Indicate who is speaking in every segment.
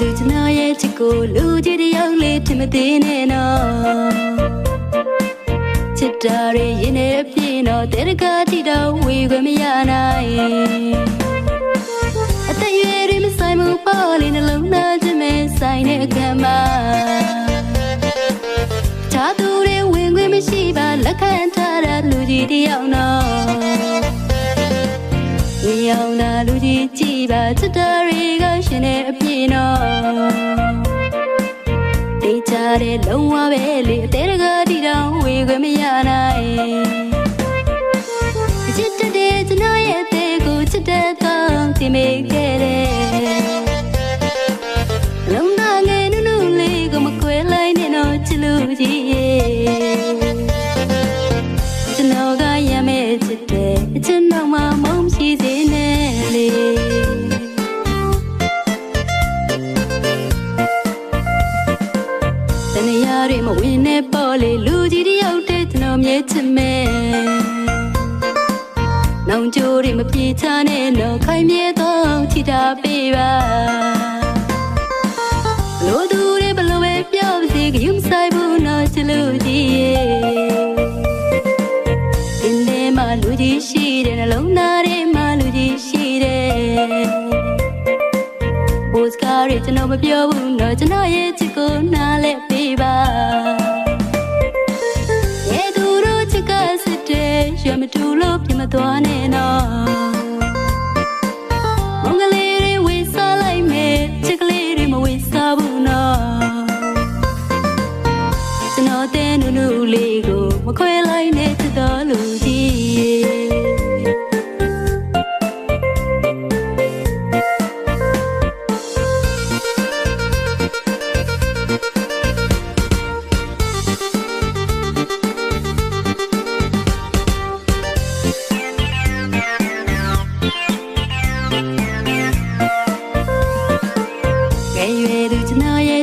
Speaker 1: သူကျွန်တော်ရဲ့ချစ်ကိုလူကြီးတယောက်လေးထင်မသေးနဲ့နော်ချစ်တာရဲ့ရင်ထဲအပြည့်တော့တဲတကားတီတော့ဝေခွင့်မရနိုင်အသက်ရွယ်တွေမဆိုင်မှုပေါ်လေးနှလုံးသားချင်းပဲဆိုင်တဲ့အခါမှာချာသူတွေဝင်ခွင့်မရှိပါလက်ခံထားတာလူကြီးတယောက်နော်ဝင်ရောက်လာလူကြီးကြည့်ပါချစ်တာတွေကရှင်နေအပြည့်နော်တေးကြတဲ့လုံးဝပဲလေအသေးတကားတီတော့ဝေခွင့်မရနိုင်ချစ်တဲ့ကျွန်တော်ရဲ့အသေးကိုချစ်တဲ့ကောင်းတင်မိခဲ့တယ်လုံးသားငယ်နုနုလေးကိုမခွဲလိုက်နဲ့တော့ချစ်လူကြီးကျွန်တော်ကရမယ်ချစ်တယ်ကျွန်တော်မှမုန်းရှိစေနဲ့လေတနေရာတွေမဝင်နဲ့ပေါ်လေလူကြီးတယောက်တည်းကျွန်တော်မြဲချစ်မယ်နောင်ကြိုးတွေမပြေချနဲ့တော့ခိုင်မြဲတော့ချစ်တာပေးပါလို့သူတွေဘလို့ပဲပြောပါစေကယူမဆိုင်ဘူးနော်ချစ်လူကြီးဒီနေ့မှလူကြီးရှိတယ်နှလုံးသားထဲမှာလူကြီးရှိတယ်ဘိုးစကားတွေကျွန်တော်မပြောဘူးနော်ကျွန်တော်ရဲ့ချစ်ကိုနားလဲပေးပါရဲ့သူတို့ချစ်ကစစ်တယ်ရွှေမတူလို့ပြမသွားနဲ့နော်မုန်းကလေးတွေဝေးစားလိုက်မယ်ချစ်ကလေးတွေမဝေးစားဘူးနော်ကျွန်တော်တဲ့နုနုလေးကိုမခွဲလိုက်နဲ့ချစ်တော်လူကြီး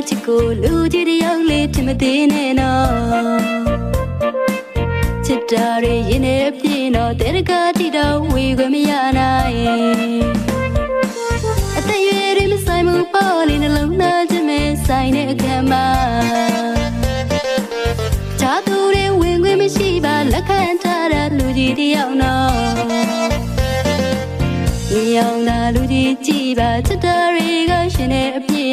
Speaker 1: ချစ်ကိုလူကြီးတယောက်လေးထင်မသေးနဲ့နော်ချစ်တာရဲ့ရင်ထဲအပြည့်တော့တဲတကားတီတော့ဝေခွင့်မရနိုင်အသက်ရွယ်တွေမဆိုင်မှုပေါ်လေးနှလုံးသားချင်းပဲဆိုင်တဲ့အခါမှာချာသူတွေဝင်ခွင့်မရှိပါလက်ခံထားတာလူကြီးတယောက်နော်မြေအောင်သာလူကြီးကြည့်ပါချစ်တာတွေကရှင်နေအပြည့်